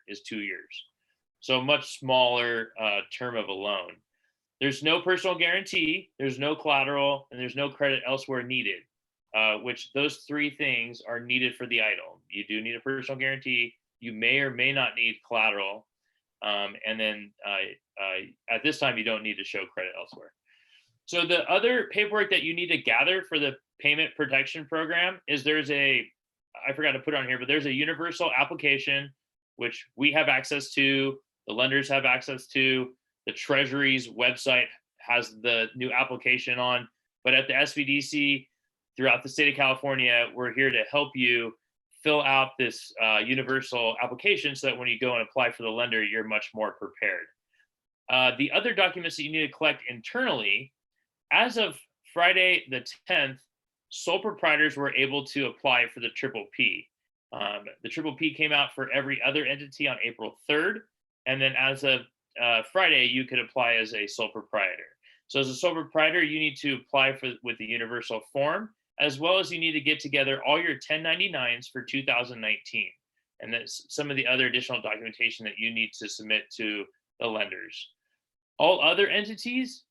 is 2 years. So a much smaller term of a loan. There's no personal guarantee, there's no collateral, and there's no credit elsewhere needed, which those three things are needed for the EIDL. You do need a personal guarantee. You may or may not need collateral. And then at this time, you don't need to show credit elsewhere. So the other paperwork that you need to gather for the payment protection program is I forgot to put it on here, but there's a universal application, which we have access to, the lenders have access to, the Treasury's website has the new application on, but at the SVDC throughout the state of California, we're here to help you fill out this universal application so that when you go and apply for the lender, you're much more prepared. The other documents that you need to collect internally, as of Friday the 10th, sole proprietors were able to apply for the Triple P. The Triple P came out for every other entity on April 3rd. And then as of Friday, you could apply as a sole proprietor. So as a sole proprietor, you need to apply with the universal form, as well as you need to get together all your 1099s for 2019. And that's some of the other additional documentation that you need to submit to the lenders. All other entities,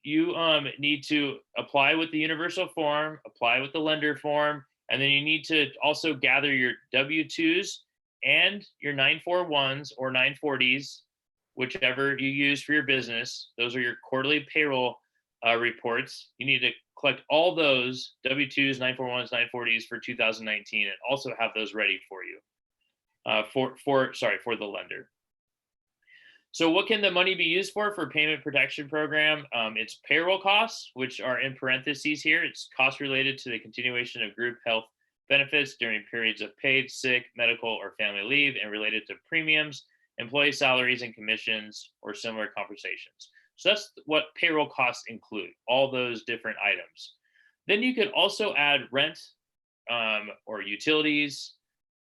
you need to apply with the universal form, apply with the lender form, and then you need to also gather your W-2s and your 941s or 940s, whichever you use for your business. Those are your quarterly payroll reports. You need to collect all those W-2s, 941s, 940s for 2019, and also have those ready for you, for the lender. So what can the money be used for payment protection program? It's payroll costs, which are in parentheses here. It's costs related to the continuation of group health benefits during periods of paid, sick, medical, or family leave, and related to premiums, employee salaries and commissions, or similar compensations. So that's what payroll costs include, all those different items. Then you could also add rent or utilities,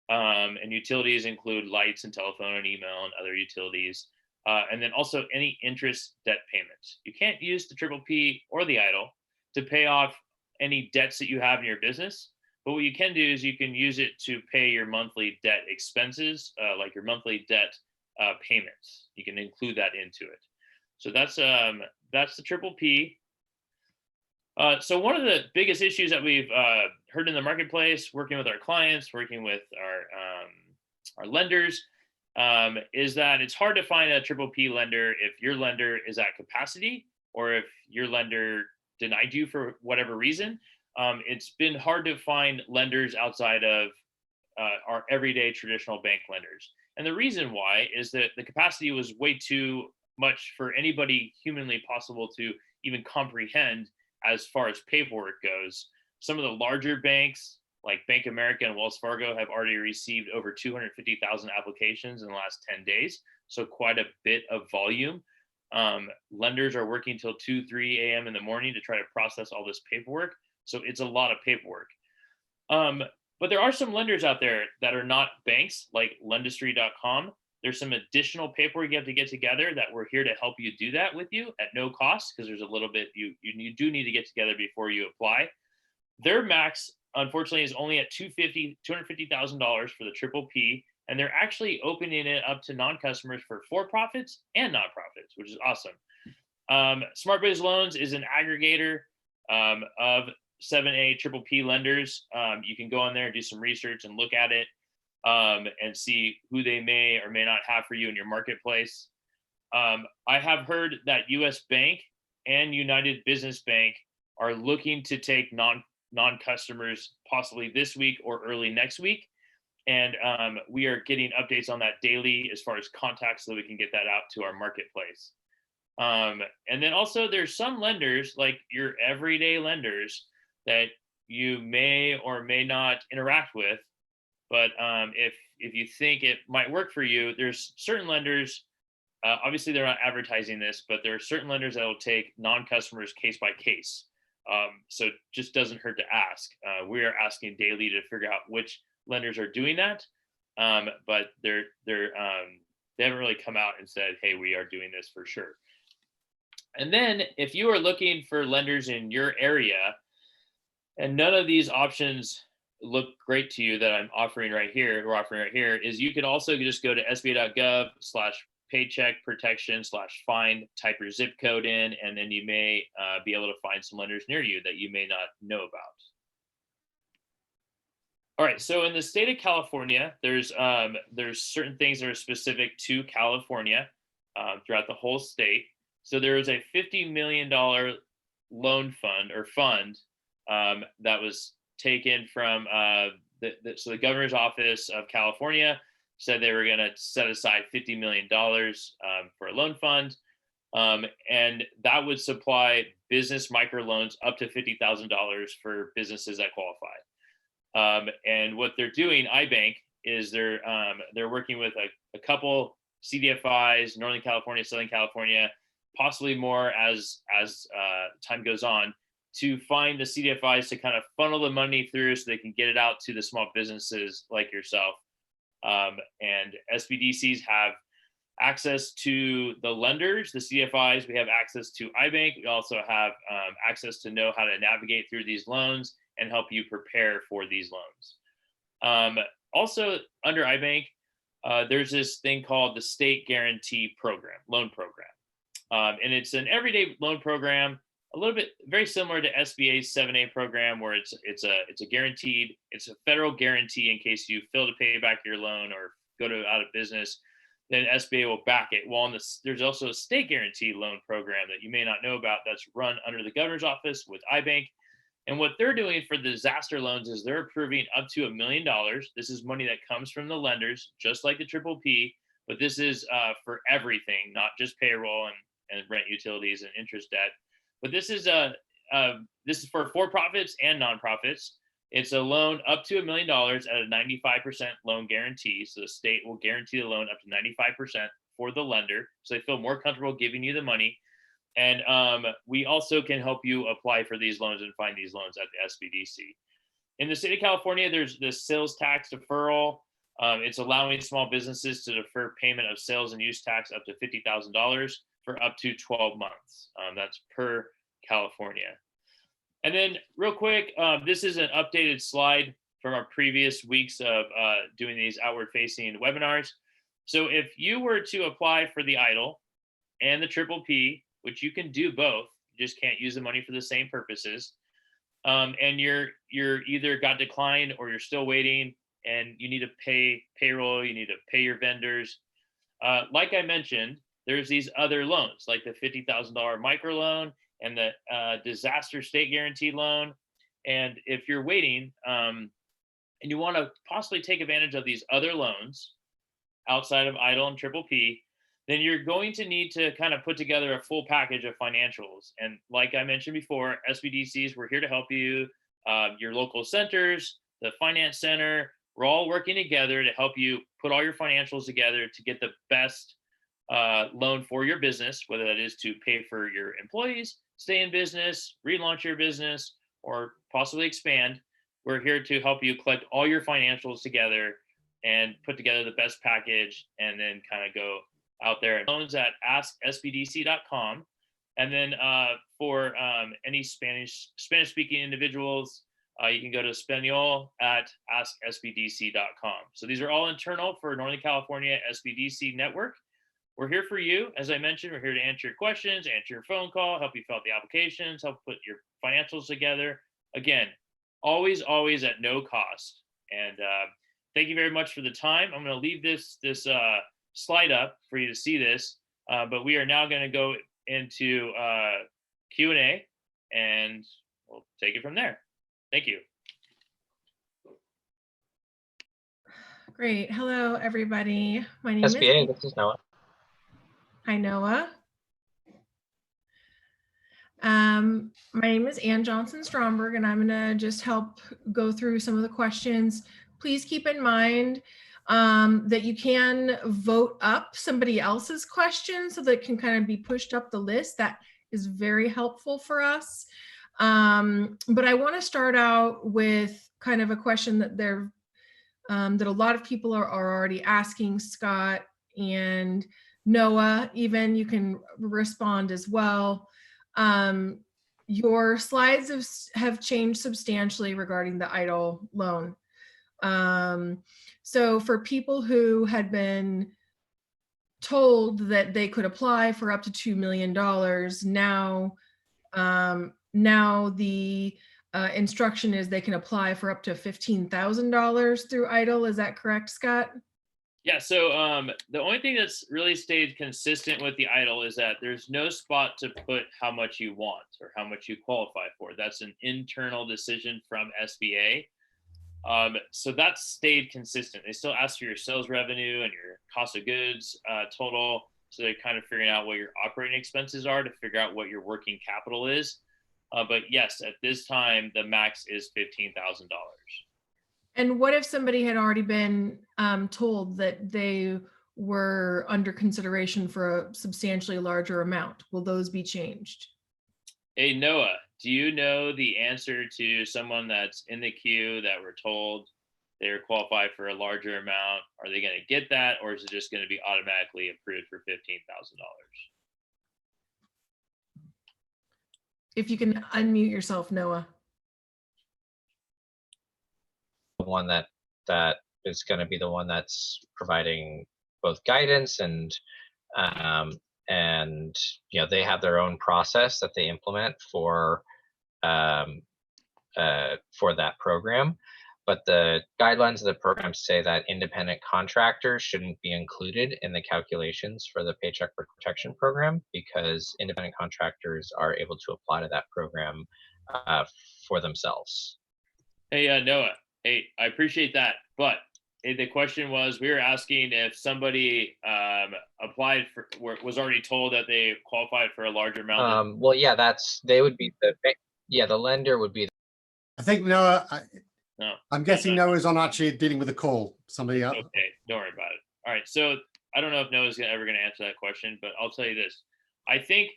and utilities include lights and telephone and email and other utilities. And then also any interest debt payments. You can't use the Triple P or the EIDL to pay off any debts that you have in your business. But what you can do is you can use it to pay your monthly debt expenses, like your monthly debt payments. You can include that into it. So that's the Triple P. So one of the biggest issues that we've heard in the marketplace, working with our clients, working with our lenders, is that it's hard to find a Triple P lender if your lender is at capacity or if your lender denied you for whatever reason. It's been hard to find lenders outside of our everyday traditional bank lenders. And the reason why is that the capacity was way too much for anybody humanly possible to even comprehend as far as paperwork goes. Some of the larger banks, like Bank of America and Wells Fargo, have already received over 250,000 applications in the last 10 days. So quite a bit of volume. Lenders are working till 2, 3 a.m. in the morning to try to process all this paperwork. So it's a lot of paperwork. But there are some lenders out there that are not banks, like lendistry.com. There's some additional paperwork you have to get together that we're here to help you do that with you at no cost, because there's a little bit you do need to get together before you apply. Their max, unfortunately, is only at $250,000 for the Triple P, and they're actually opening it up to non-customers for for-profits and nonprofits, which is awesome. SmartBiz Loans is an aggregator of 7A Triple P lenders. You can go on there and do some research and look at it and see who they may or may not have for you in your marketplace. I have heard that US Bank and United Business Bank are looking to take non-customers possibly this week or early next week. And we are getting updates on that daily as far as contacts so that we can get that out to our marketplace. And then also there's some lenders, like your everyday lenders, that you may or may not interact with. But if you think it might work for you, there's certain lenders, obviously they're not advertising this, but there are certain lenders that will take non-customers case by case. So it just doesn't hurt to ask. We are asking daily to figure out which lenders are doing that, but they haven't really come out and said, hey, we are doing this for sure. And then if you are looking for lenders in your area and none of these options look great to you that I'm offering right here, we're offering right here, is you could also just go to sba.gov/paycheck protection/find, type your zip code in, and then you may be able to find some lenders near you that you may not know about. All right, so in the state of California, there's certain things that are specific to California throughout the whole state. So there is a $50 million loan fund or fund that was taken from so the governor's office of California said they were going to set aside $50 million for a loan fund, and that would supply business microloans up to $50,000 for businesses that qualify. And what they're doing, iBank, is they're working with a couple CDFIs, Northern California, Southern California, possibly more as time goes on, to find the CDFIs to kind of funnel the money through so they can get it out to the small businesses like yourself. And SBDCs have access to the lenders, the CDFIs. We have access to iBank. We also have access to know how to navigate through these loans and help you prepare for these loans. Also, under iBank, there's this thing called the State Guarantee Program, loan program. And it's an everyday loan program, a little bit very similar to SBA's 7A program, where it's a guaranteed, it's a federal guarantee in case you fail to pay back your loan or go out of business, then SBA will back it. Well, there's also a state guarantee loan program that you may not know about that's run under the governor's office with iBank. And what they're doing for the disaster loans is they're approving up to $1 million. This is money that comes from the lenders, just like the PPP, but this is for everything, not just payroll and rent, utilities, and interest debt. But this is for for-profits and nonprofits. It's a loan up to $1 million at a 95% loan guarantee. So the state will guarantee the loan up to 95% for the lender, so they feel more comfortable giving you the money. And we also can help you apply for these loans and find these loans at the SBDC. In the state of California, there's the sales tax deferral. It's allowing small businesses to defer payment of sales and use tax up to $50,000 for up to 12 months. That's per California. And then real quick, this is an updated slide from our previous weeks of doing these outward facing webinars. So if you were to apply for the EIDL and the PPP, which you can do both, you just can't use the money for the same purposes, and you're either got declined or you're still waiting and you need to pay payroll, you need to pay your vendors. Like I mentioned, there's these other loans like the $50,000 microloan and the disaster state guarantee loan. And if you're waiting and you want to possibly take advantage of these other loans outside of EIDL and PPP, then you're going to need to kind of put together a full package of financials. And like I mentioned before, SBDCs, we're here to help you. Your local centers, the finance center, we're all working together to help you put all your financials together to get the best loan for your business, whether that is to pay for your employees, stay in business, relaunch your business, or possibly expand. We're here to help you collect all your financials together and put together the best package, and then kind of go out there. Loans at asksbdc.com. And then for any Spanish-speaking individuals, you can go to Espanol at asksbdc.com. So these are all internal for Northern California SBDC network. We're here for you. As I mentioned, we're here to answer your questions, answer your phone call, help you fill out the applications, help put your financials together. Again, always at no cost. And thank you very much for the time. I'm going to leave this slide up for you to see this, but we are now going to go into Q&A, and we'll take it from there. Thank you. Great. Hello, everybody. My name SBA, this is Noah. Hi, Noah. My name is Ann Johnson-Stromberg, and I'm going to just help go through some of the questions. Please keep in mind that you can vote up somebody else's questions so that it can kind of be pushed up the list. That is very helpful for us. But I want to start out with kind of a question that that a lot of people are already asking, Scott and Noah. Even you can respond as well. your slides have changed substantially regarding the idle loan. So for people who had been told that they could apply for up to $2 million, now the instruction is they can apply for up to $15,000 through idle. Is that correct, Scott? Yeah, so the only thing that's really stayed consistent with the idle is that there's no spot to put how much you want or how much you qualify for. That's an internal decision from SBA. So that's stayed consistent. They still ask for your sales revenue and your cost of goods total. So they're kind of figuring out what your operating expenses are to figure out what your working capital is. But yes, at this time, the max is $15,000. And what if somebody had already been told that they were under consideration for a substantially larger amount? Will those be changed? Hey, Noah, do you know the answer to someone that's in the queue that were told they're qualified for a larger amount? Are they going to get that, or is it just going to be automatically approved for $15,000? If you can unmute yourself, Noah. The one that is going to be the one that's providing both guidance and they have their own process that they implement for that program. But the guidelines of the program say that independent contractors shouldn't be included in the calculations for the Paycheck Protection Program, because independent contractors are able to apply to that program for themselves. Hey, Noah, hey, I appreciate that. But the question was, we were asking if somebody applied for, was already told that they qualified for a larger amount. Well, yeah, they would be the lender would be. I think Noah, No, I'm guessing Noah's on actually dealing with a call. Somebody else. Okay, don't worry about it. All right, so I don't know if Noah's ever going to answer that question, but I'll tell you this. I think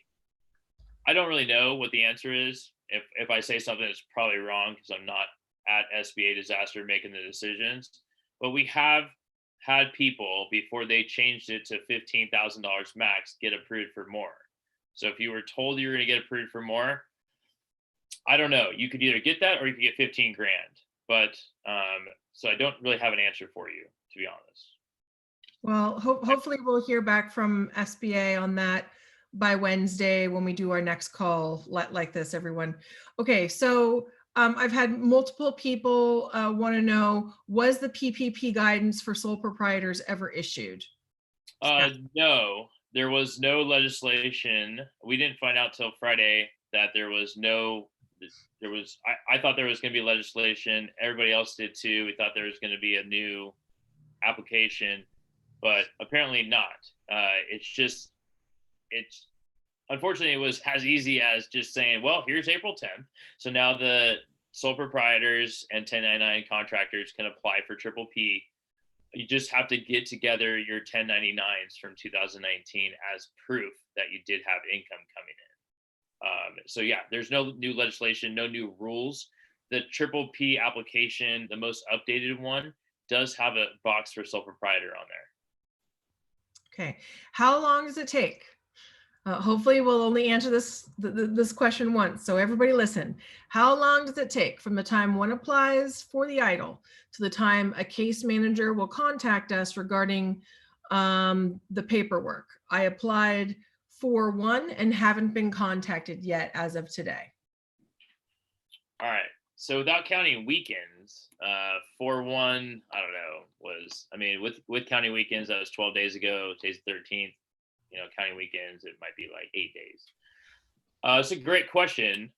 I don't really know what the answer is. If I say something that's probably wrong, because I'm not at SBA Disaster making the decisions, but we have had people before they changed it to $15,000 max get approved for more. So if you were told you were going to get approved for more, I don't know. You could either get that or you could get 15 grand. But so I don't really have an answer for you, to be honest. Well, hopefully we'll hear back from SBA on that by Wednesday when we do our next call like this, everyone. Okay, so I've had multiple people want to know, was the PPP guidance for sole proprietors ever issued? No, there was no legislation. We didn't find out till Friday that there was no. I thought there was going to be legislation. Everybody else did too. We thought there was going to be a new application, but apparently not. It's unfortunately, it was as easy as just saying, well, here's April 10th. So now the sole proprietors and 1099 contractors can apply for Triple P. You just have to get together your 1099s from 2019 as proof that you did have income coming in. So yeah, there's no new legislation, no new rules. The Triple P application, the most updated one, does have a box for sole proprietor on there. Okay, how long does it take? Hopefully we'll only answer this question once. So everybody listen. How long does it take from the time one applies for the idle to the time a case manager will contact us regarding the paperwork? I applied for one and haven't been contacted yet as of today. All right. So without counting weekends, for one, I don't know, with counting weekends, that was 12 days ago. Today's the 13th. Counting weekends, it might be like 8 days. It's a great question.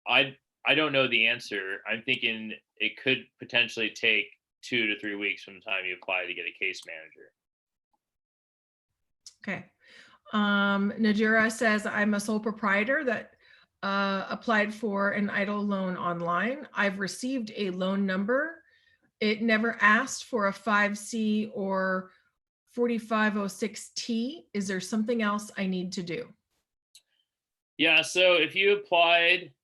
I don't know the answer. I'm thinking it could potentially take 2 to 3 weeks from the time you apply to get a case manager. Okay. Najira says, I'm a sole proprietor that applied for an idle loan online. I've received a loan number. It never asked for a 5C or 4506T. Is there something else I need to do? Yeah, so if you applied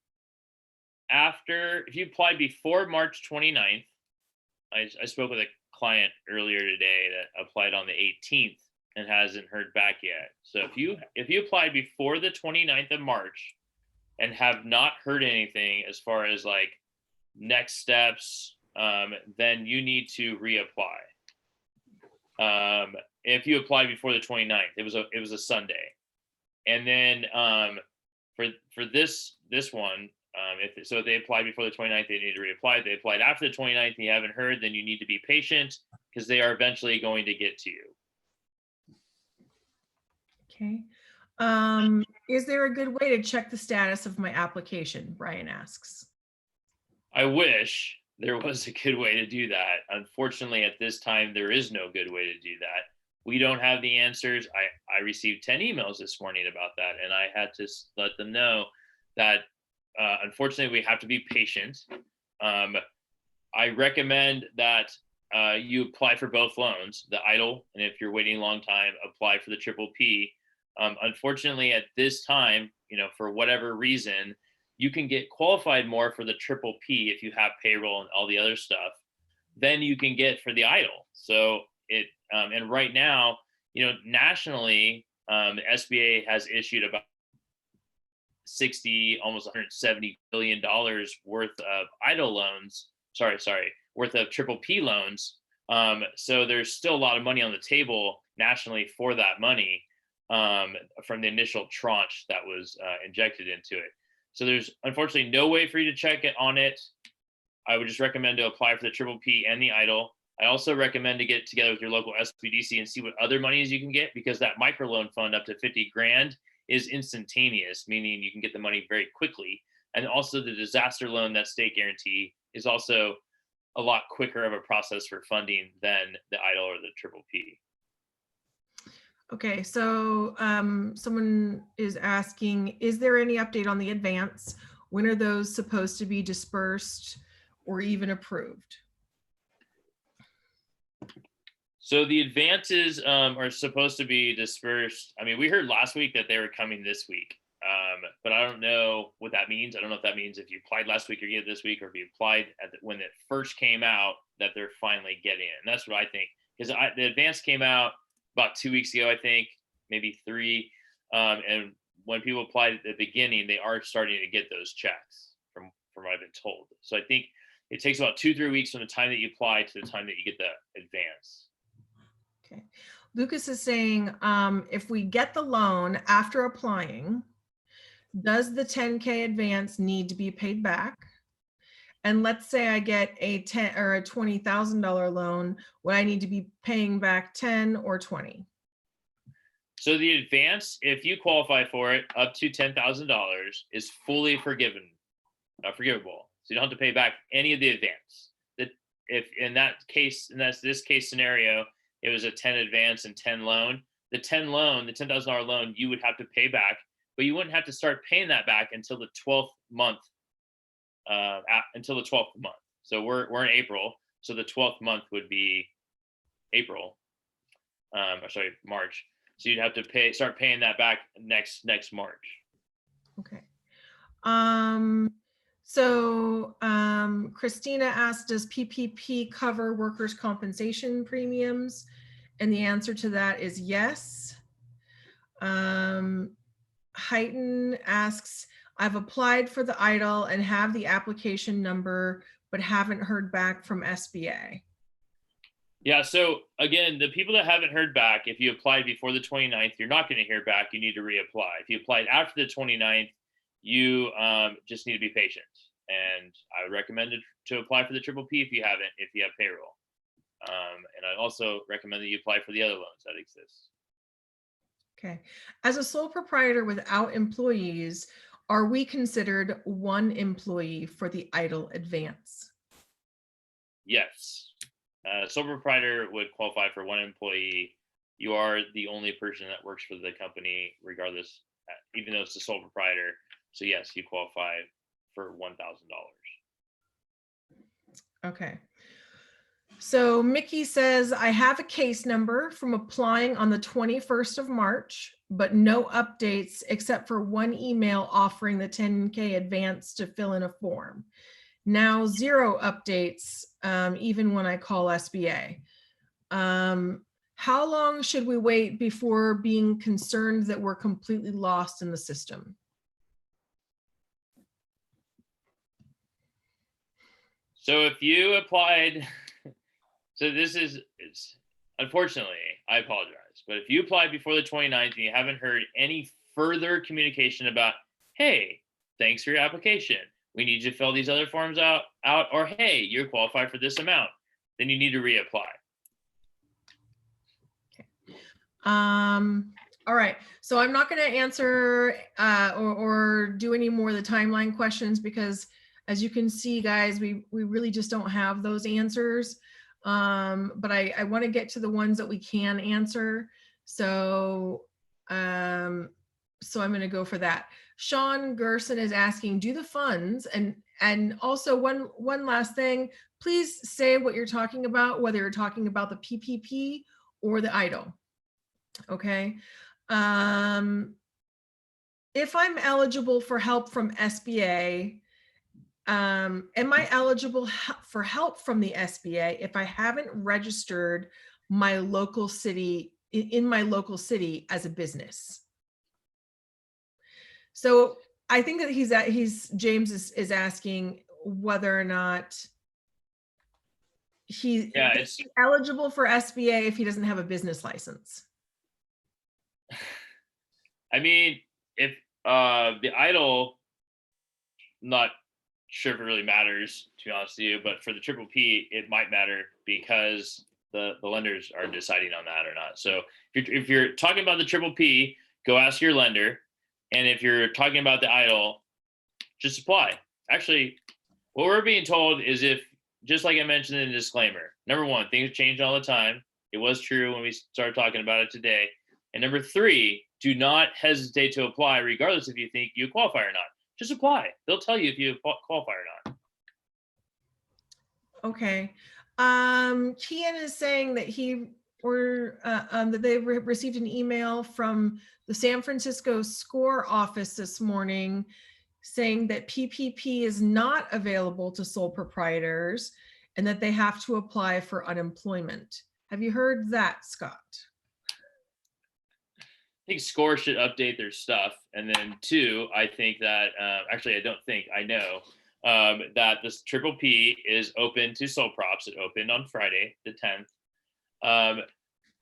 before March 29th, I spoke with a client earlier today that applied on the 18th and hasn't heard back yet. So if you applied before the 29th of March, and have not heard anything as far as like next steps, then you need to reapply. If you apply before the 29th, it was a Sunday. And then for this one, if they applied before the 29th, they need to reapply. If they applied after the 29th and you haven't heard, then you need to be patient because they are eventually going to get to you. Okay. Is there a good way to check the status of my application? Brian asks. I wish there was a good way to do that. Unfortunately, at this time, there is no good way to do that. We don't have the answers. I received 10 emails this morning about that, and I had to let them know that unfortunately, we have to be patient. I recommend that you apply for both loans, the EIDL, and if you're waiting a long time, apply for the triple P. Unfortunately, at this time, for whatever reason, you can get qualified more for the triple P if you have payroll and all the other stuff than you can get for the EIDL. So and right now, nationally, the SBA has issued about 60, almost $170 billion worth of EIDL loans. Worth of triple P loans. So there's still a lot of money on the table nationally for that money from the initial tranche that was injected into it. So there's unfortunately no way for you to check it on it. I would just recommend to apply for the triple P and the EIDL. I also recommend to get together with your local SBDC and see what other monies you can get, because that microloan fund up to 50 grand is instantaneous, meaning you can get the money very quickly. And also the disaster loan, that state guarantee, is also a lot quicker of a process for funding than the EIDL or the triple P. Okay, so someone is asking, is there any update on the advance? When are those supposed to be dispersed or even approved? So the advances are supposed to be dispersed. I mean, we heard last week that they were coming this week, but I don't know what that means. I don't know if that means if you applied last week, you're getting it this week, or if you applied when it first came out, that they're finally getting it. And that's what I think, because the advance came out about 2 weeks ago, I think, maybe 3. And when people applied at the beginning, they are starting to get those checks from what I've been told. So I think it takes about 2-3 weeks from the time that you apply to the time that you get the advance. Okay. Lucas is saying, if we get the loan after applying, does the 10K advance need to be paid back? And let's say I get a $10,000 or a $20,000 loan, would I need to be paying back 10 or 20? So the advance, if you qualify for it, up to $10,000 is fully forgivable. So you don't have to pay back any of the advance. That if in that case, and that's this case scenario, it was a 10 advance and 10 loan. The 10 loan, the $10,000 loan, you would have to pay back, but you wouldn't have to start paying that back until the 12th month. Until the 12th month. So we're in April. So the 12th month would be April. March. So you'd have to start paying that back next March. Okay. So Christina asked, does PPP cover workers' compensation premiums? And the answer to that is yes. Heighton asks, I've applied for the EIDL and have the application number, but haven't heard back from SBA. Yeah, so again, the people that haven't heard back, if you applied before the 29th, you're not going to hear back. You need to reapply. If you applied after the 29th, you just need to be patient. And I would recommend to apply for the triple P if you have payroll. And I also recommend that you apply for the other loans that exist. Okay. As a sole proprietor without employees, are we considered one employee for the EIDL advance? Yes. Sole proprietor would qualify for one employee. You are the only person that works for the company, regardless, even though it's the sole proprietor. So yes, you qualify for $1,000. Okay. So Mickey says, I have a case number from applying on the 21st of March, but no updates except for one email offering the 10K advance to fill in a form. Now 0 updates, even when I call SBA. How long should we wait before being concerned that we're completely lost in the system? So if you applied, so it's unfortunately, I apologize, but if you applied before the 29th and you haven't heard any further communication about, hey, thanks for your application, we need you to fill these other forms out, or hey, you're qualified for this amount, then you need to reapply. All right, so I'm not going to answer or do any more of the timeline questions because, as you can see, guys, we really just don't have those answers. But I want to get to the ones that we can answer. So, so I'm going to go for that. Sean Gerson is asking, do the funds and also one last thing, please say what you're talking about, whether you're talking about the PPP or the EIDL. Okay. If I'm eligible for help from SBA, am I eligible for help from the SBA if I haven't registered my local city in my local city as a business? So I think that James is asking whether or not he's eligible for SBA if he doesn't have a business license. I mean, if the EIDL, not sure if it really matters, to be honest with you, but for the triple P, it might matter because the lenders are deciding on that or not. So if you're talking about the triple P, go ask your lender. And if you're talking about the EIDL, just apply. Actually, what we're being told is just like I mentioned in the disclaimer, number one, things change all the time. It was true when we started talking about it today. And number three, do not hesitate to apply regardless if you think you qualify or not. Just apply. They'll tell you if you qualify or not. Okay. Kian is saying that that they received an email from the San Francisco SCORE office this morning saying that PPP is not available to sole proprietors and that they have to apply for unemployment. Have you heard that, Scott? I think SCORE should update their stuff. And then two, I think that, actually, I know that this triple P is open to sole props. It opened on Friday, the 10th.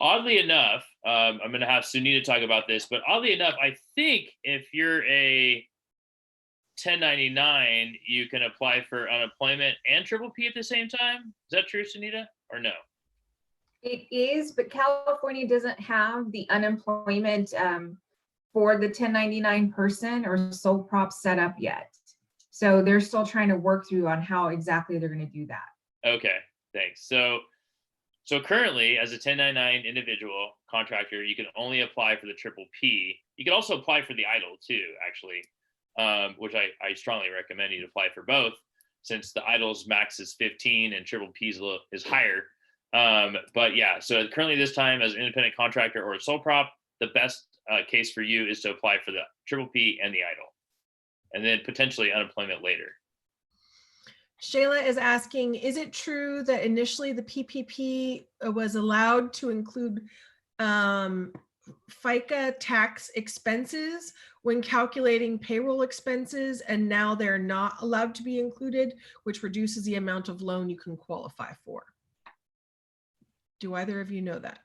Oddly enough, I'm going to have Sunita talk about this, but oddly enough, I think if you're a 1099, you can apply for unemployment and triple P at the same time. Is that true, Sunita, or no? It is, but California doesn't have the unemployment for the 1099 person or sole prop set up yet. So they're still trying to work through on how exactly they're going to do that. Okay, thanks. So currently, as a 1099 individual contractor, you can only apply for the triple P. You can also apply for the EIDL too, actually, which I strongly recommend you to apply for both, since the EIDL's max is 15 and triple P is higher. But yeah, so currently this time as an independent contractor or a sole prop, the best case for you is to apply for the triple P and the EIDL, and then potentially unemployment later. Shayla is asking, is it true that initially the PPP was allowed to include FICA tax expenses when calculating payroll expenses, and now they're not allowed to be included, which reduces the amount of loan you can qualify for? Do either of you know that?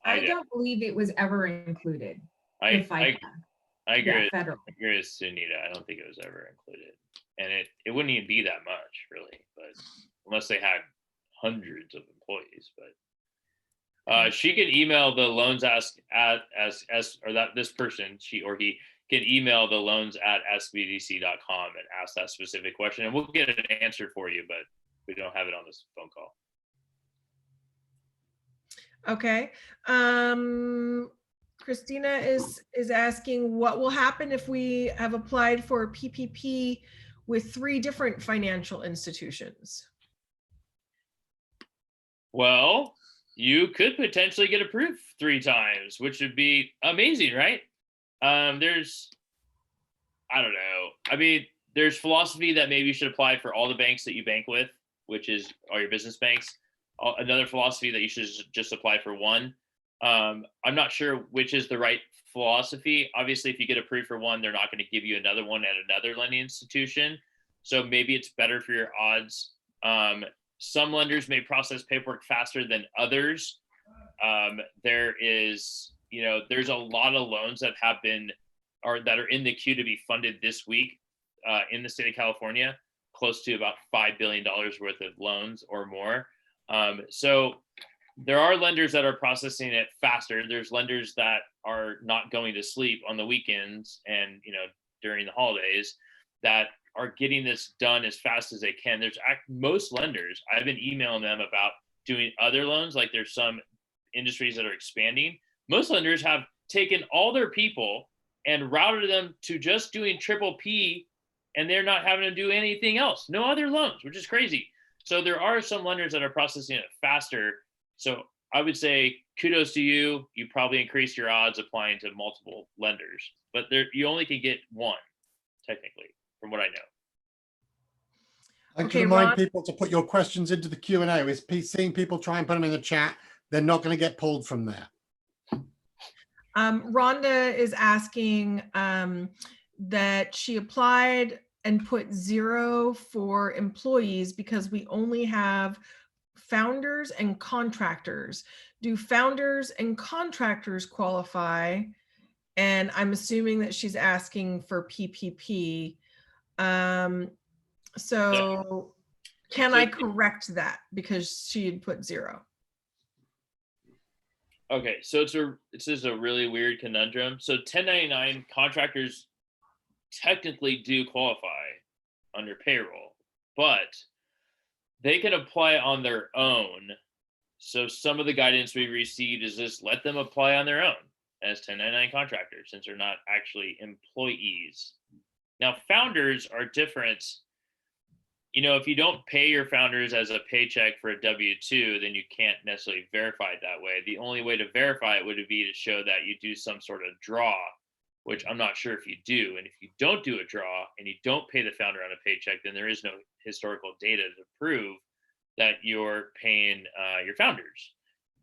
I don't believe it was ever included. I agree. Yeah, federal. I agree with Sunita. I don't think it was ever included, and it wouldn't even be that much really, but unless they had hundreds of employees. But she can email the loans this person, she or he can email the loans at sbdc.com and ask that specific question, and we'll get an answer for you, but we don't have it on this phone call. Okay. Christina is asking, what will happen if we have applied for PPP with 3 different financial institutions? Well, you could potentially get approved 3 times, which would be amazing, right? I don't know. I mean, there's philosophy that maybe you should apply for all the banks that you bank with, which is all your business banks. Another philosophy that you should just apply for one. I'm not sure which is the right philosophy. Obviously, if you get approved for one, they're not going to give you another one at another lending institution. So maybe it's better for your odds. Some lenders may process paperwork faster than others. There's a lot of loans that have been that are in the queue to be funded this week in the state of California, close to about $5 billion worth of loans or more. So there are lenders that are processing it faster. There's lenders that are not going to sleep on the weekends and during the holidays that are getting this done as fast as they can. Most lenders, I've been emailing them about doing other loans. Like there's some industries that are expanding. Most lenders have taken all their people and routed them to just doing triple P, and they're not having to do anything else. No other loans, which is crazy. So there are some lenders that are processing it faster. So I would say kudos to you. You probably increased your odds applying to multiple lenders, but you only can get one, technically, from what I know. I can Okay, remind Ron. people to put your questions into the Q&A. We're seeing people try and put them in the chat. They're not going to get pulled from there. Rhonda is asking that she applied and put 0 for employees because we only have founders and contractors. Do founders and contractors qualify? And I'm assuming that she's asking for PPP. So can I correct that because she had put 0? Okay, so this is a really weird conundrum. So 1099 contractors technically do qualify under payroll, but they can apply on their own. So some of the guidance we received is just let them apply on their own as 1099 contractors since they're not actually employees. Now, founders are different. If you don't pay your founders as a paycheck for a W-2, then you can't necessarily verify it that way. The only way to verify it would be to show that you do some sort of draw, which I'm not sure if you do. And if you don't do a draw and you don't pay the founder on a paycheck, then there is no historical data to prove that you're paying your founders.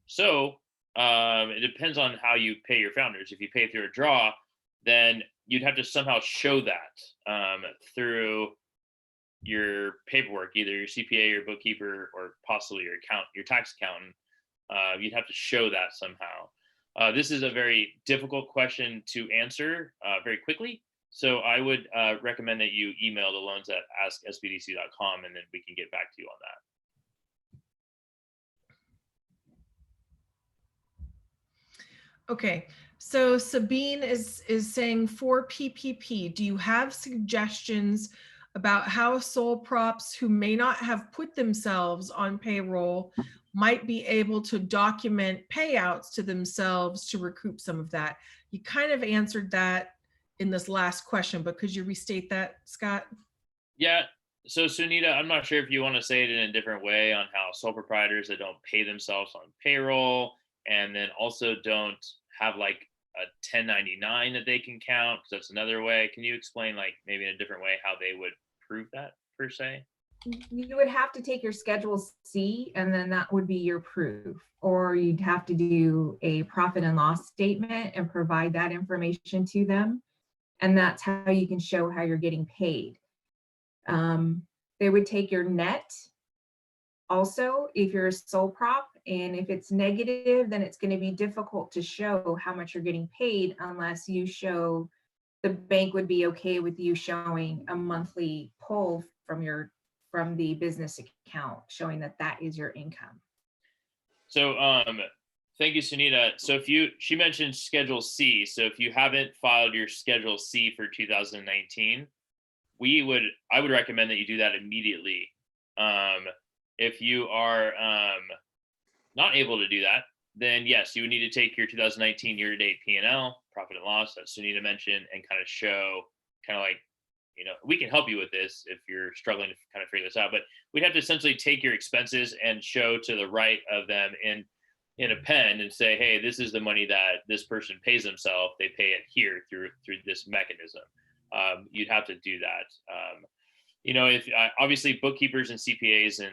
So it depends on how you pay your founders. If you pay through a draw, then you'd have to somehow show that through your paperwork, either your CPA, your bookkeeper, or possibly your tax accountant. You'd have to show that somehow. This is a very difficult question to answer very quickly. So I would recommend that you email the loans at asksbdc.com and then we can get back to you on that. Okay, so Sabine is saying for PPP, do you have suggestions about how sole props who may not have put themselves on payroll might be able to document payouts to themselves to recoup some of that? You kind of answered that in this last question, but could you restate that, Scott? Yeah. So Sunita, I'm not sure if you want to say it in a different way on how sole proprietors that don't pay themselves on payroll and then also don't have like a 1099 that they can count, because that's another way. Can you explain like maybe in a different way how they would prove that per se? You would have to take your Schedule C and then that would be your proof. Or you'd have to do a profit and loss statement and provide that information to them. And that's how you can show how you're getting paid. They would take your net also if you're a sole prop, and if it's negative, then it's going to be difficult to show how much you're getting paid unless you show the bank would be okay with you showing a monthly pull from the business account showing that that is your income. So thank you, Sunita. So she mentioned Schedule C. So if you haven't filed your Schedule C for 2019, I would recommend that you do that immediately. If you are not able to do that, then yes, you would need to take your 2019 year-to-date P&L, profit and loss, that Sunita mentioned, and kind of show, we can help you with this if you're struggling to kind of figure this out, but we'd have to essentially take your expenses and show to the right of them in a pen and say, hey, this is the money that this person pays themselves. They pay it here through this mechanism. You'd have to do that. If obviously bookkeepers and CPAs and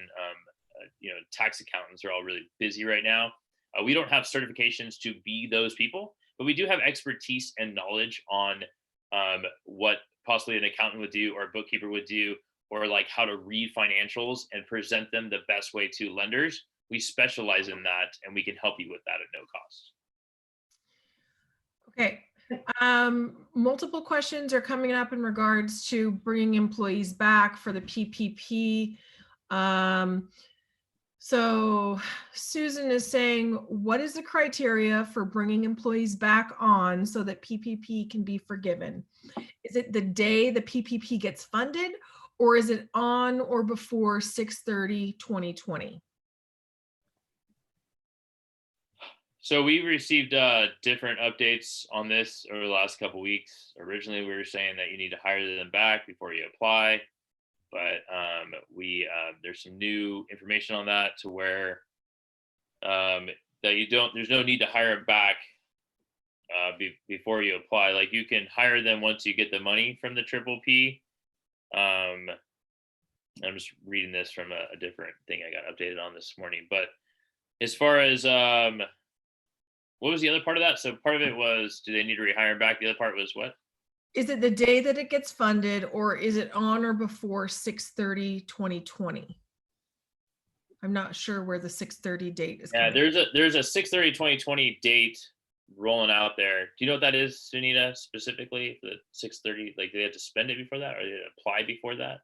tax accountants are all really busy right now. We don't have certifications to be those people, but we do have expertise and knowledge on what possibly an accountant would do or a bookkeeper would do or like how to read financials and present them the best way to lenders, we specialize in that, and we can help you with that at no cost. Okay. Multiple questions are coming up in regards to bringing employees back for the PPP. So Susan is saying, what is the criteria for bringing employees back on so that PPP can be forgiven? Is it the day the PPP gets funded, or is it on or before 6/30/2020? So we received different updates on this over the last couple weeks. Originally, we were saying that you need to hire them back before you apply, but there's some new information on that to where that there's no need to hire them back before you apply. Like, you can hire them once you get the money from the Triple P. I'm just reading this from a different thing I got updated on this morning. But as far as what was the other part of that? So part of it was, do they need to rehire them back? The other part was what? Is it the day that it gets funded, or is it on or before 6/30/2020? I'm not sure where the 6/30 date is. Yeah, coming. there's a 6/30/2020 date rolling out there. Do you know what that is, Sunita, specifically for the 6/30? Like, do they have to spend it before that, or did it apply before that?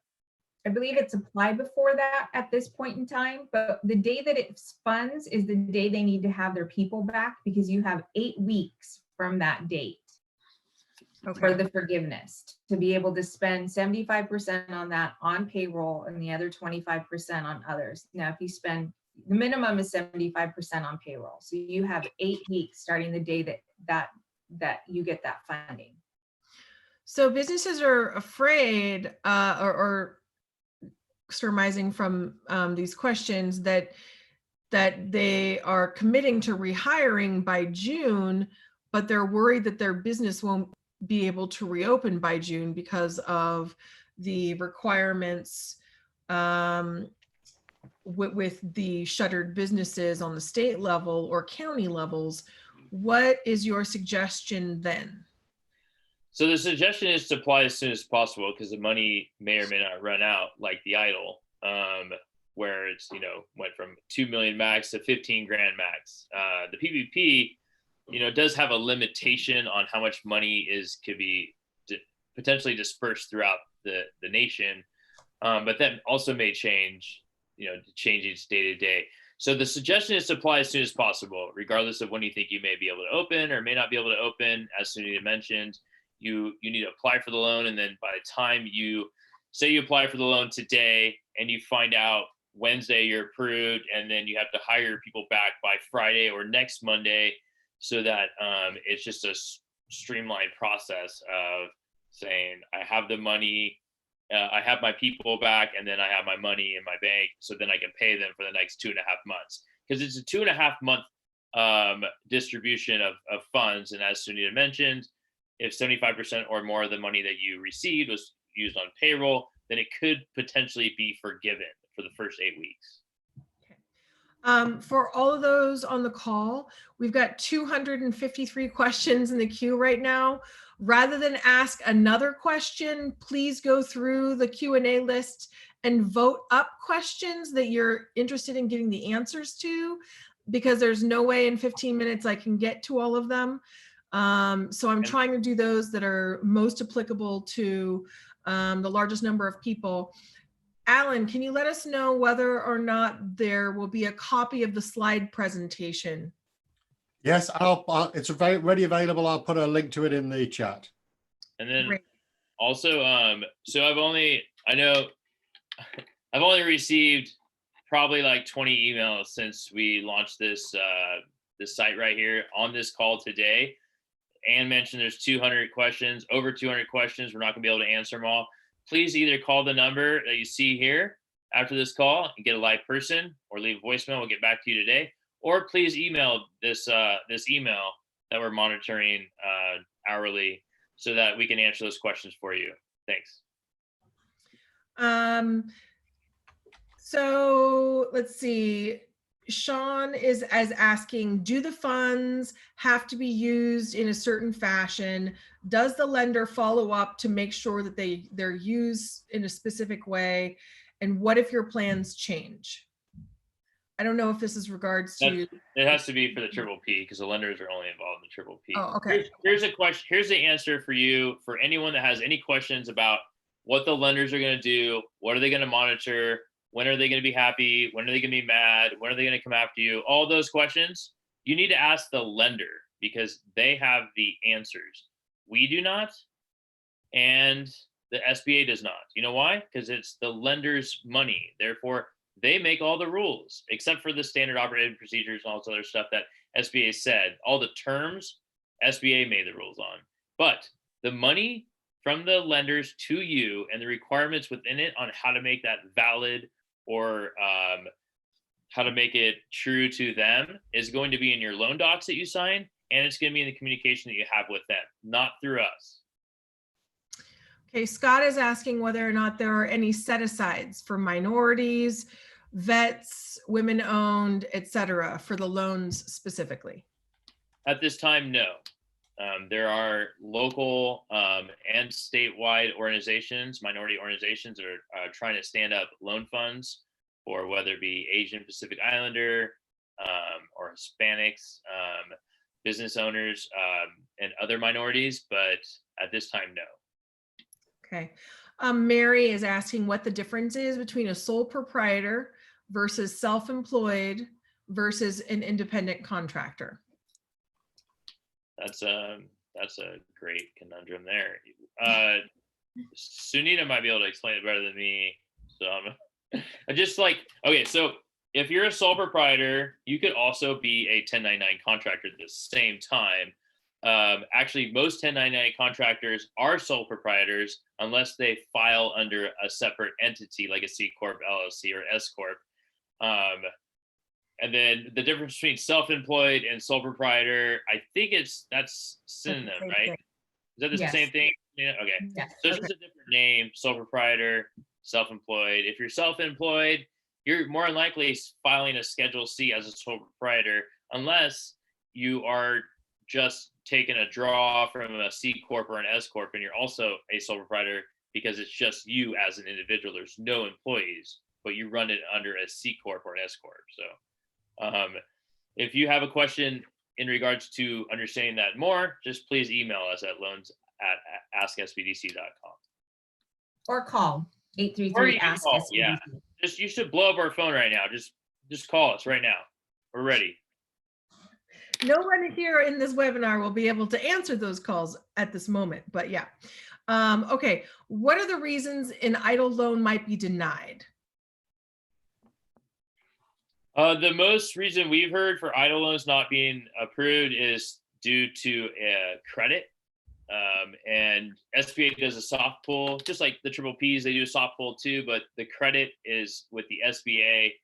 I believe it's applied before that at this point in time, but the day that it funds is the day they need to have their people back, because you have 8 weeks from that date for the forgiveness to be able to spend 75% on that on payroll and the other 25% on others. Now, if you spend, the minimum is 75% on payroll. So you have 8 weeks starting the day that you get that funding. So businesses are afraid or surmising from these questions that they are committing to rehiring by June, but they're worried that their business won't be able to reopen by June because of the requirements with the shuttered businesses on the state level or county levels. What is your suggestion then? So the suggestion is to apply as soon as possible, because the money may or may not run out, like the EIDL, where it's, went from 2 million max to 15 grand max. The PPP, does have a limitation on how much money could be potentially dispersed throughout the nation, but that also may change, changing day to day. So the suggestion is to apply as soon as possible, regardless of when you think you may be able to open or may not be able to open. As Sunita mentioned, you need to apply for the loan, and then by the time you say you apply for the loan today and you find out Wednesday you're approved, and then you have to hire people back by Friday or next Monday, so that it's just a streamlined process of saying, I have the money, I have my people back, and then I have my money in my bank, so then I can pay them for the next 2.5 months, because it's a 2.5 month distribution of funds. And as Sunita mentioned, if 75% or more of the money that you received was used on payroll, then it could potentially be forgiven for the first 8 weeks. For all of those on the call, we've got 253 questions in the queue right now. Rather than ask another question, please go through the Q&A list and vote up questions that you're interested in getting the answers to, because there's no way in 15 minutes I can get to all of them. So I'm trying to do those that are most applicable to the largest number of people. Alan, can you let us know whether or not there will be a copy of the slide presentation? Yes, it's ready available. I'll put a link to it in the chat. And then Great. also, so I've only received probably like 20 emails since we launched this site right here on this call today. Anne mentioned there's 200 questions, over 200 questions. We're not gonna be able to answer them all. Please either call the number that you see here after this call and get a live person, or leave a voicemail. We'll get back to you today. Or please email this email that we're monitoring hourly, so that we can answer those questions for you. Thanks. So let's see. Sean is as asking, do the funds have to be used in a certain fashion? Does the lender follow up to make sure that they're used in a specific way? And what if your plans change? I don't know if this is regards to. It has to be for the triple P because the lenders are only involved in the triple P. Oh, okay. Here's a question. Here's the answer for you, for anyone that has any questions about what the lenders are going to do. What are they going to monitor? When are they going to be happy? When are they going to be mad? When are they going to come after you? All those questions, you need to ask the lender because they have the answers. We do not, and the SBA does not. You know why? Because it's the lender's money. Therefore, they make all the rules, except for the standard operating procedures and all this other stuff that SBA said. All the terms, SBA made the rules on. But the money from the lenders to you and the requirements within it on how to make that valid or how to make it true to them is going to be in your loan docs that you sign, and it's going to be in the communication that you have with them, not through us. Okay, Scott is asking whether or not there are any set-asides for minorities, vets, women-owned, et cetera, for the loans specifically. At this time, no. There are local and statewide organizations, minority organizations that are trying to stand up loan funds for whether it be Asian Pacific Islander or Hispanics, business owners, and other minorities, but at this time, no. Okay. Mary is asking what the difference is between a sole proprietor versus self-employed versus an independent contractor. That's a great conundrum there. Sunita might be able to explain it better than me. So I just like, okay, so if you're a sole proprietor, you could also be a 1099 contractor at the same time. Actually, most 1099 contractors are sole proprietors unless they file under a separate entity like a C Corp, LLC, or S Corp. And then the difference between self-employed and sole proprietor, I think that's synonym, right? Is that the same thing? Yeah. Okay. Yes. So it's just a different name: sole proprietor, self-employed. If you're self-employed, you're more than likely filing a Schedule C as a sole proprietor, unless you are just taking a draw from a C Corp or an S Corp, and you're also a sole proprietor because it's just you as an individual. There's no employees, but you run it under a C Corp or an S Corp. So if you have a question in regards to understanding that more, just please email us at loans@asksbdc.com. Or call 833 ask call, SBDC. yeah. Just you should blow up our phone right now. Just call us right now. We're ready. No one here in this webinar will be able to answer those calls at this moment, but yeah. Okay, what are the reasons an EIDL loan might be denied? The most reason we've heard for EIDL loans not being approved is due to credit. And SBA does a soft pull, just like the triple Ps, they do a soft pull too, but the credit is with the SBA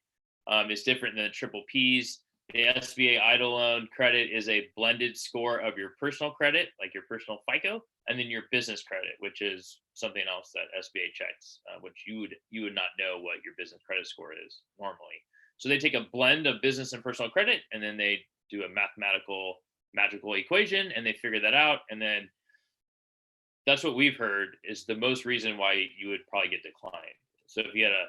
is different than the triple Ps. The SBA EIDL loan credit is a blended score of your personal credit, like your personal FICO, and then your business credit, which is something else that SBA checks, which you would not know what your business credit score is normally. So they take a blend of business and personal credit, and then they do a mathematical magical equation, and they figure that out. And then that's what we've heard is the most reason why you would probably get declined. So if you had a,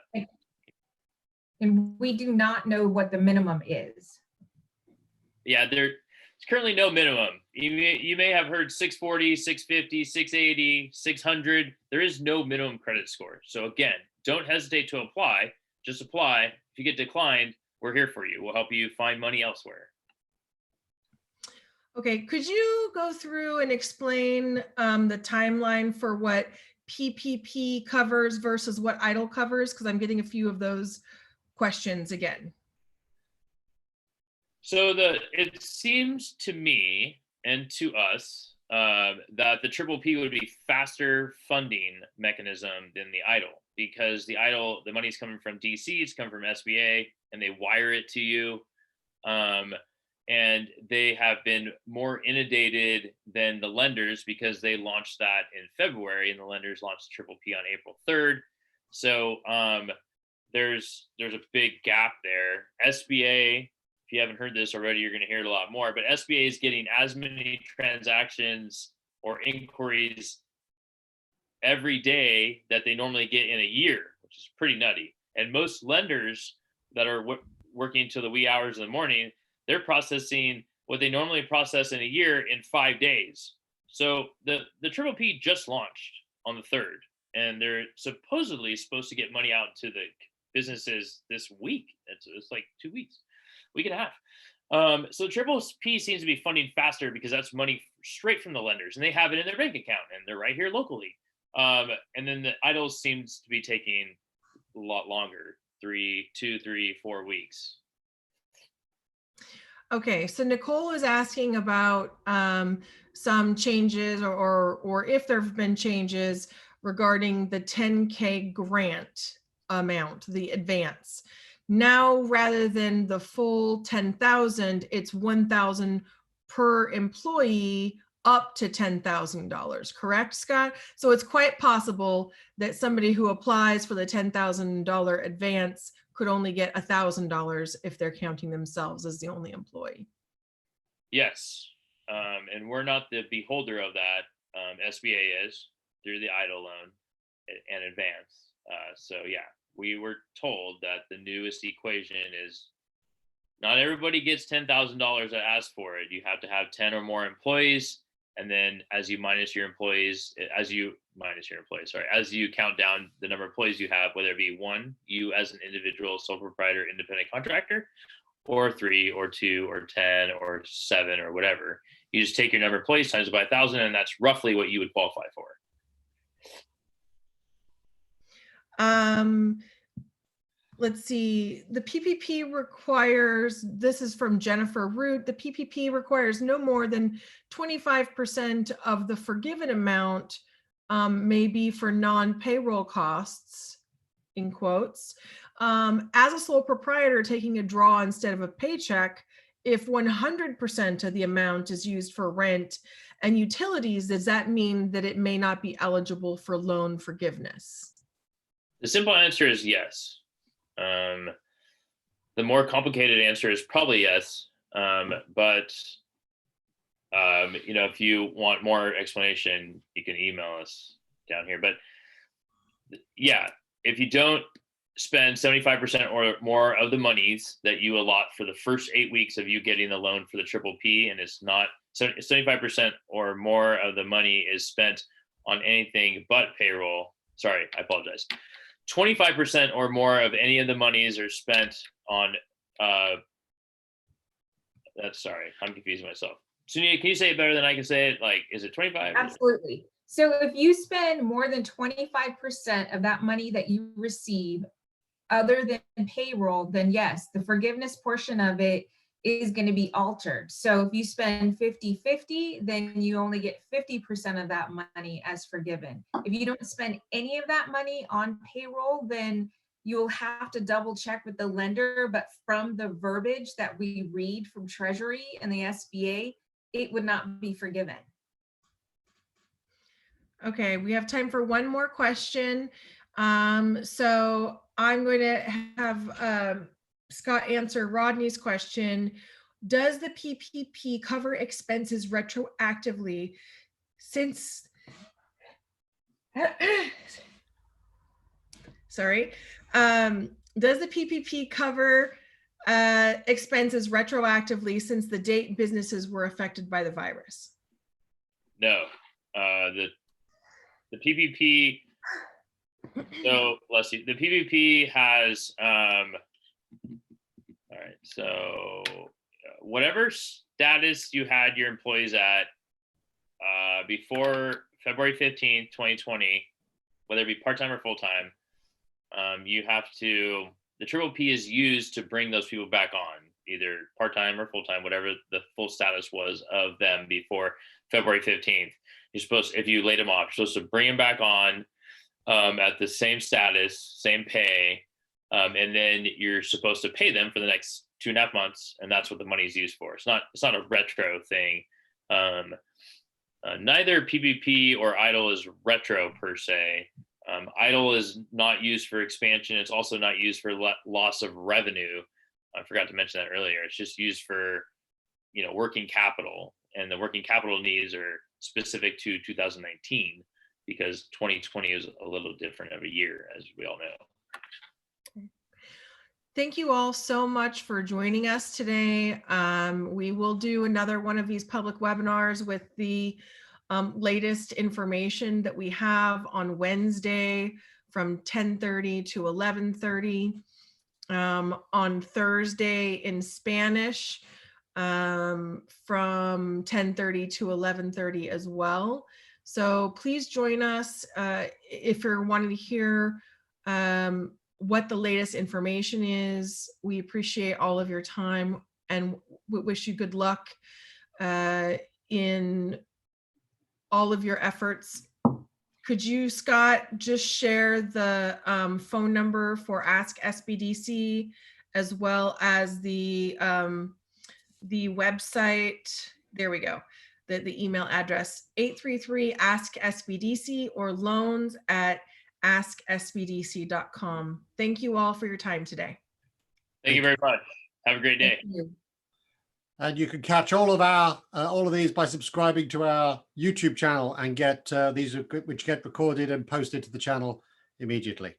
and we do not know what the minimum is. yeah, there's currently no minimum. You may have heard 640, 650, 680, 600. There is no minimum credit score. So again, don't hesitate to apply. Just apply. If you get declined, we're here for you. We'll help you find money elsewhere. Okay, could you go through and explain the timeline for what PPP covers versus what EIDL covers? Because I'm getting a few of those questions again. So it seems to me and to us that the triple P would be faster funding mechanism than the EIDL, because the EIDL, the money's coming from DC, it's coming from SBA, and they wire it to you. And they have been more inundated than the lenders because they launched that in February and the lenders launched triple P on April 3rd. So there's a big gap there. SBA, if you haven't heard this already, you're going to hear it a lot more, but SBA is getting as many transactions or inquiries every day that they normally get in a year, which is pretty nutty. And most lenders that are working till the wee hours of the morning, they're processing what they normally process in a year in 5 days. So the Triple P just launched on the 3rd, and they're supposedly supposed to get money out to the businesses this week. It's like 2 weeks, week and a half. So Triple P seems to be funding faster because that's money straight from the lenders, and they have it in their bank account, and they're right here locally. And then the EIDLs seems to be taking a lot longer, 2, 3, 4 weeks. Okay, so Nicole is asking about some changes or if there have been changes regarding the 10K grant amount, the advance. Now, rather than the full 10,000, it's 1,000 per employee up to $10,000, correct, Scott? So it's quite possible that somebody who applies for the $10,000 advance could only get $1,000 if they're counting themselves as the only employee. Yes, and we're not the beholder of that. SBA is through the EIDL loan and advance. So yeah, we were told that the newest equation is not everybody gets $10,000 that ask for it. You have to have 10 or more employees. And then as you count down the number of employees you have, whether it be 1, you as an individual sole proprietor, independent contractor, or 3 or 2 or 10 or 7 or whatever, you just take your number of employees times it by 1,000, and that's roughly what you would qualify for. Let's see, the PPP requires, this is from Jennifer Root, the PPP requires no more than 25% of the forgiven amount may be for non-payroll costs, in quotes. As a sole proprietor taking a draw instead of a paycheck, if 100% of the amount is used for rent and utilities, does that mean that it may not be eligible for loan forgiveness? The simple answer is yes. The more complicated answer is probably yes. But if you want more explanation, you can email us down here. But yeah, if you don't spend 75% or more of the monies that you allot for the first 8 weeks of you getting the loan for the Triple P, and it's not 75% or more of the money is spent on anything but payroll. Sorry, I apologize. 25% or more of any of the monies are spent on sorry, I'm confusing myself. Sunia, can you say it better than I can say it? Like, is it 25? Absolutely. So if you spend more than 25% of that money that you receive other than payroll, then yes, the forgiveness portion of it is going to be altered. So if you spend 50-50, then you only get 50% of that money as forgiven. If you don't spend any of that money on payroll, then you'll have to double check with the lender. But from the verbiage that we read from Treasury and the SBA, it would not be forgiven. Okay, we have time for one more question. So I'm going to have Scott answer Rodney's question. Does the PPP cover expenses retroactively since, sorry, does the PPP cover expenses retroactively since the date businesses were affected by the virus? No, the PPP, so let's see, the PPP has, all right, so whatever status you had your employees at before February 15th, 2020, whether it be part-time or full-time, you have to, the Triple P is used to bring those people back on, either part-time or full-time, whatever the full status was of them before February 15th. You're supposed, if you laid them off, you're supposed to bring them back on at the same status, same pay, and then you're supposed to pay them for the next 2.5 months, and that's what the money is used for. It's not a retro thing. Neither PPP or EIDL is retro per se. Idle is not used for expansion. It's also not used for loss of revenue. I forgot to mention that earlier. It's just used for, working capital, and the working capital needs are specific to 2019 because 2020 is a little different of a year, as we all know. Thank you all so much for joining us today. We will do another one of these public webinars with the latest information that we have on Wednesday from 10:30 to 11:30. On Thursday in Spanish from 10:30 to 11:30 as well. So please join us if you're wanting to hear what the latest information is. We appreciate all of your time and we wish you good luck in all of your efforts. Could you, Scott, just share the phone number for Ask SBDC as well as the website? There we go. The email address 833-ASK-SBDC or loans@asksbdc.com. Thank you all for your time today. Thank you very much. Have a great day. Thank you. And you can catch all of these by subscribing to our YouTube channel and get these which get recorded and posted to the channel immediately.